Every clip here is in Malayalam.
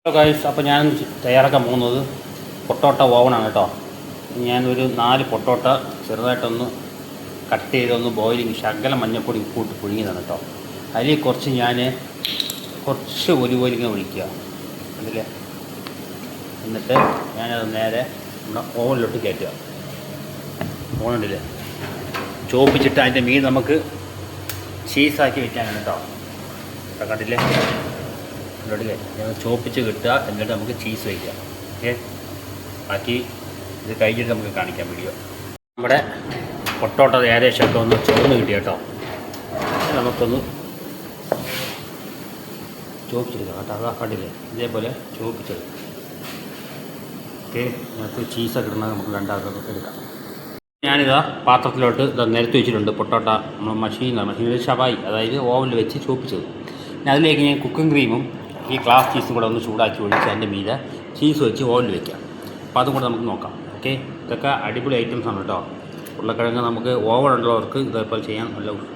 ഹലോ ഗൈസ്, അപ്പോൾ ഞാൻ തയ്യാറാക്കാൻ പോകുന്നത് പൊട്ടോട്ട ഓവനാണ് കേട്ടോ. ഞാനൊരു 4 പൊട്ടോട്ട ചെറുതായിട്ടൊന്ന് കട്ട് ചെയ്തൊന്ന് ബോയിലിങ് ശകലം മഞ്ഞൾപ്പൊടി ഉപ്പിട്ട് പുഴുങ്ങിയതാണ് കേട്ടോ. അതിൽ കുറച്ച് ഒലിവോലിങ്ങ ഒഴിക്കുക അതിൽ. എന്നിട്ട് ഞാനത് നേരെ നമ്മുടെ ഓവനിലോട്ട് കയറ്റുക. ഓവനിൽ ചോപ്പിച്ചിട്ട് അതിൻ്റെ മീൻ നമുക്ക് ചീസാക്കി വെക്കാനാണ് കേട്ടോ. കണ്ടില്ലേ, ഞങ്ങൾ ചോപ്പിച്ച് കിട്ടുക. എന്നിട്ട് നമുക്ക് ചീസ് വയ്ക്കാം. ഓക്കെ, ബാക്കി ഇത് കഴിഞ്ഞിട്ട് നമുക്ക് കാണിക്കാം വീഡിയോ. നമ്മുടെ പൊട്ടോട്ട ഏകദേശമൊക്കെ ഒന്ന് ചോർന്ന് കിട്ടി കേട്ടോ. നമുക്കൊന്ന് ചോപ്പിച്ചെടുക്കാം കേട്ടോ. അതാ കണ്ടില്ലേ, ഇതേപോലെ ചോപ്പിച്ചെടുക്കാം. ഓക്കെ, നമുക്ക് ചീസൊക്കെ ഇടണം. നമുക്ക് രണ്ടാൾക്കൊക്കെ എടുക്കാം. ഞാനിതാ പാത്രത്തിലോട്ട് നിരത്തി വെച്ചിട്ടുണ്ട് പൊട്ടോട്ട. നമ്മൾ മഷീനിൽ ഷവായി, അതായത് ഓവനിൽ വെച്ച് ചോപ്പിച്ചത്. പിന്നെ അതിലേക്ക് ഞാൻ കുക്കിംഗ് ക്രീമും ഈ ഗ്ലാസ് ചീസും കൂടെ ഒന്ന് ചൂടാക്കി ഒഴിച്ച് അതിൻ്റെ മീതെ ചീസ് വെച്ച് ഓയിൽ വയ്ക്കാം. അപ്പോൾ അതും കൂടെ നമുക്ക് നോക്കാം. ഓക്കെ, ഇതൊക്കെ അടിപൊളി ഐറ്റംസാണ് കേട്ടോ. ഉരുളക്കിഴങ്ങ് നമുക്ക് ഓവൻ ഉള്ളവർക്ക് ഇതേപോലെ ചെയ്യാൻ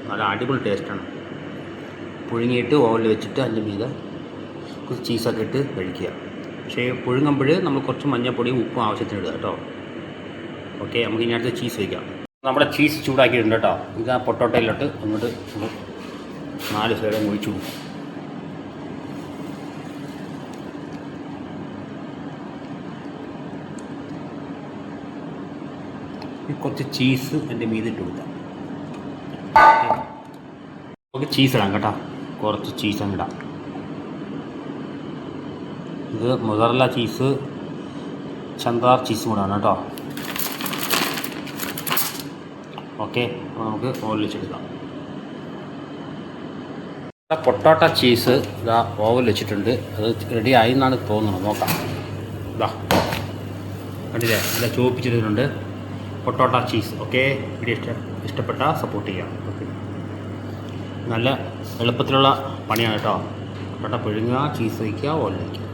നല്ല അടിപൊളി ടേസ്റ്റാണ്. പുഴുങ്ങിയിട്ട് ഓവനിൽ വെച്ചിട്ട് അതിൻ്റെ മീതെ കുറച്ച് ചീസൊക്കെ ഇട്ട് കഴിക്കുക. പക്ഷേ പുഴുങ്ങുമ്പോൾ നമ്മൾ കുറച്ച് മഞ്ഞൾപ്പൊടിയും ഉപ്പും ആവശ്യത്തിന് ഇടുക കേട്ടോ. ഓക്കെ, നമുക്ക് ഇനി അടുത്ത് ചീസ് വയ്ക്കാം. നമ്മുടെ ചീസ് ചൂടാക്കിയിട്ടുണ്ട് കേട്ടോ. ഇത് ആ പൊട്ടോട്ടയിലോട്ട് അങ്ങോട്ട് 4 സൈഡും ഒഴിച്ചു കൊടുക്കും. കുറച്ച് ചീസ് എൻ്റെ മീതിട്ട് കൊടുക്കാം. നമുക്ക് ചീസ് ഇടാം കേട്ടോ. കുറച്ച് ചീസ് അങ്ങ് ഇടാം. ഇത് മൊസറല്ല ചീസ്, ചന്താർ ചീസും കൂടാണ് കേട്ടോ. ഓക്കെ, അപ്പോൾ നമുക്ക് ഓവനിൽ വെച്ചെടുക്കാം. പൊട്ടോട്ട ചീസ് ഇതാ ഓവനിൽ വെച്ചിട്ടുണ്ട്. അത് റെഡി ആയി എന്നാണ് തോന്നുന്നത്. നോക്കാം. ഇതാ കണ്ടില്ലേ, നല്ല ചോപ്പിച്ചിട്ടുണ്ട് പൊട്ടോട്ട ചീസ്. ഓക്കെ, വീഡിയോ ഇഷ്ടപ്പെട്ടാൽ സപ്പോർട്ട് ചെയ്യാം. ഓക്കെ, നല്ല എളുപ്പത്തിലുള്ള പണിയാണ് കേട്ടോ. പൊട്ടോട്ട പുഴുങ്ങുക, ചീസ് വയ്ക്കുക, ഓയിൽ വയ്ക്കുക.